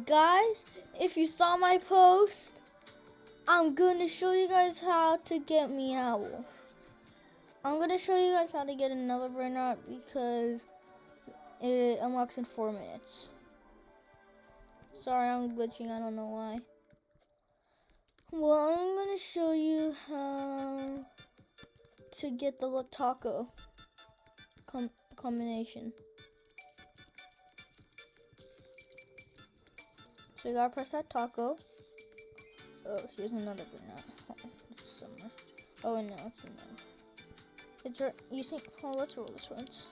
Guys, if you saw my post, I'm gonna show you guys how to get meowl. I'm gonna show you guys how to get another brain rot because it unlocks in 4 minutes. Sorry, I'm glitching. I don't know why. Well, I'm gonna show you how to get the taco combination. So you gotta press that taco. Oh, here's another grenade. Oh, it's somewhere. Oh, no, it's in there. It's right. You think? Oh, let's roll this once.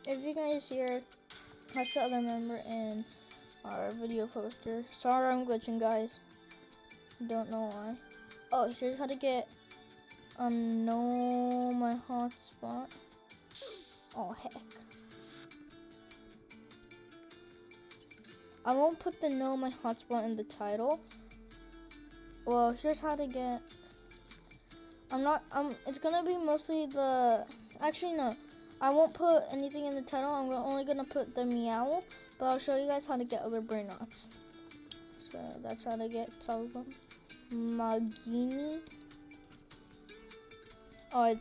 If you guys hear my other member in our video poster, sorry I'm glitching, guys. Don't know why. Oh, here's how to get know my hotspot. Oh heck. I won't put the know my hotspot in the title. Well, here's how to get. It's gonna be mostly the. Actually, no. I won't put anything in the title. I'm only gonna put the meowl, but I'll show you guys how to get other brain knots. So that's how to get Telegram. Magini. Oh,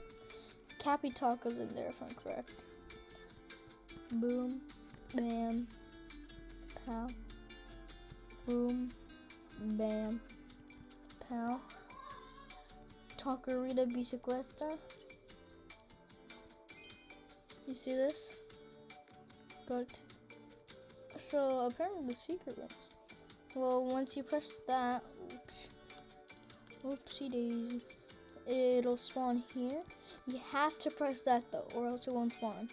Cappy Taco's in there if I'm correct. Boom, bam, pow. Boom, bam, pow. Taquerita bicicleta. You see this? But so apparently the secret is. Well, once you press that, oopsie daisy, it'll spawn here. You have to press that though, or else it won't spawn.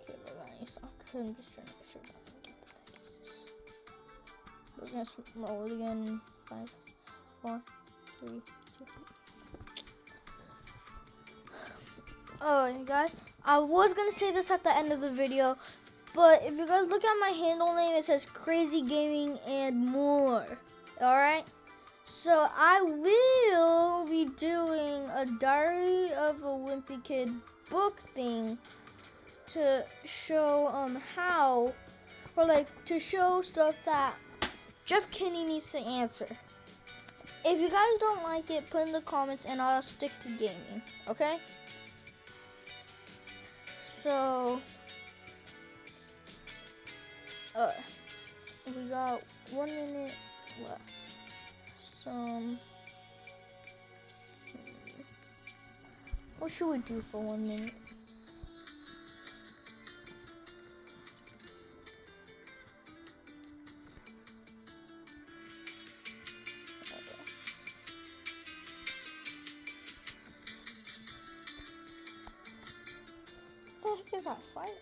Okay, but I suck. I'm just trying to make sure that I get the things. We're gonna roll it again. 5, 4, 3, 2. Oh, guys, I was gonna say this at the end of the video, but if you guys look at my handle name, it says Crazy Gaming and More. Alright? So I will be doing a Diary of a Wimpy Kid book thing to show how, or like to show stuff that Jeff Kinney needs to answer. If you guys don't like it, put in the comments and I'll stick to gaming, okay? So, we got 1 minute left. What should we do for 1 minute? What the heck is that fire?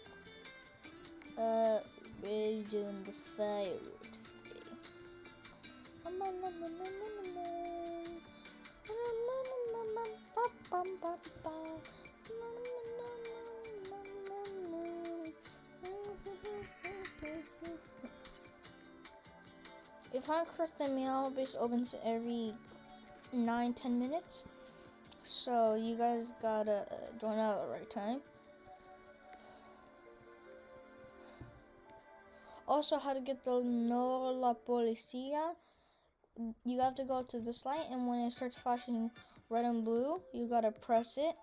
We're doing the fireworks thing. If I'm correct, the meow base opens every 9-10 minutes. So you guys gotta join out at the right time. Also, how to get the No La Policía. You have to go to this light, and when it starts flashing red and blue, you gotta press it,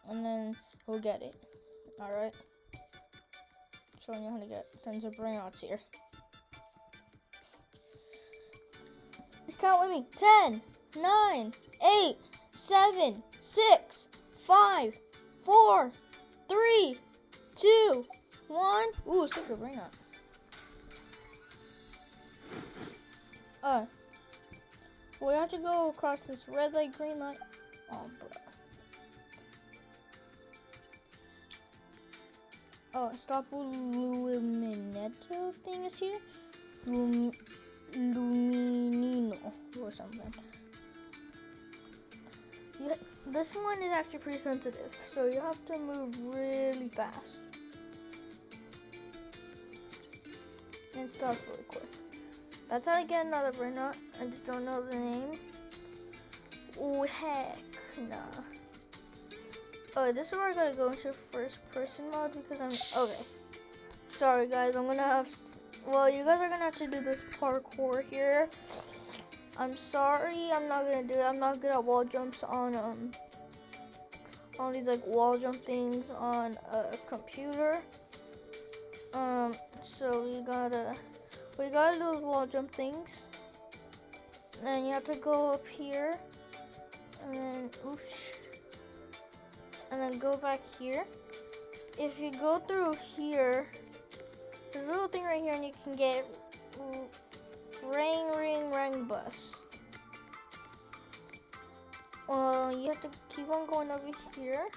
and then we'll get it. Alright? Showing you how to get tons of brain rots here. Count with me. 10, 9, 8, 7, 6, 5, 4, 3, 2, 1. Ooh, secret brain rot. We have to go across this red light, green light. Oh, bro. Oh, stop Luminetto thing is here. Luminino or something. Yeah, this one is actually pretty sensitive, so you have to move really fast. And stop really quick. That's how I get another brain rot. I just don't know the name. Oh heck, nah. Oh, this is where I gotta go into first person mode because I'm okay. sorry guys, I'm gonna have, well, you guys are gonna have to do this parkour here. I'm sorry, I'm not gonna do it. I'm not good at wall jumps on these like wall jump things on a computer. So we gotta do those wall jump things. And then you have to go up here, and then oops, and then go back here. If you go through here, there's a little thing right here, and you can get ring bus. You have to keep on going over here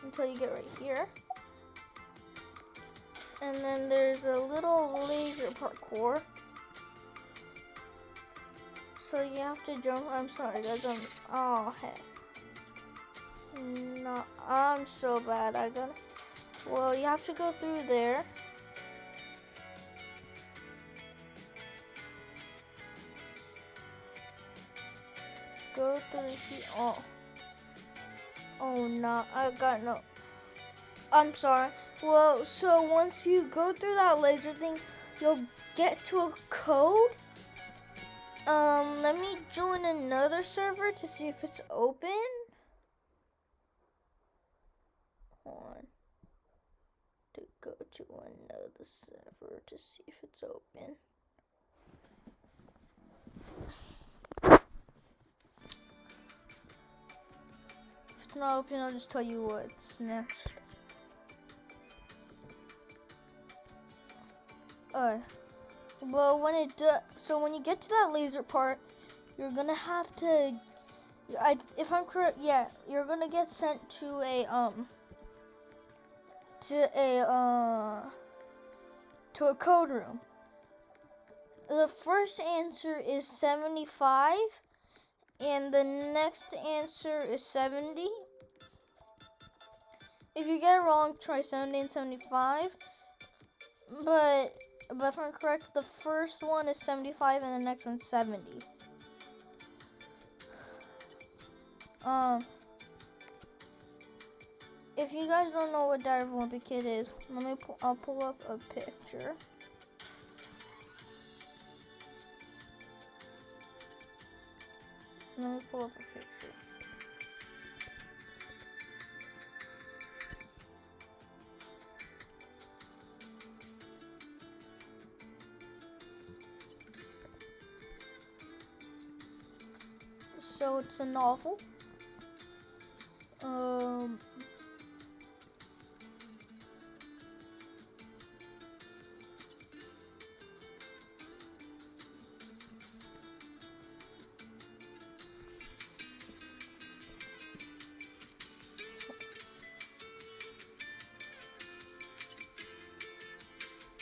until you get right here. And then there's a little laser parkour. So you have to jump. I'm sorry guys, oh heck. No, I'm so bad. Well, you have to go through there. Go through here. Oh no, I'm sorry. Well, so once you go through that laser thing, you'll get to a code. Let me join another server to see if it's open. Hold on. To go to another server to see if it's open. If it's not open, I'll just tell you what's next. Well, when you get to that laser part, you're gonna have to, if I'm correct, yeah, you're gonna get sent to a code room. The first answer is 75, and the next answer is 70. If you get it wrong, try 70 and 75. But if I'm correct, the first one is 75 and the next one's 70. If you guys don't know what Diary of a Wimpy Kid is, I'll pull up a picture. Let me pull up a picture. So it's a novel.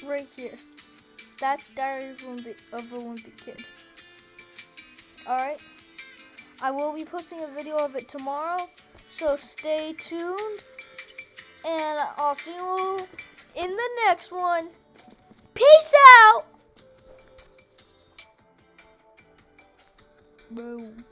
Right here. That's Diary of a Wimpy Kid. Alright. I will be posting a video of it tomorrow, so stay tuned, and I'll see you in the next one. Peace out! Boom.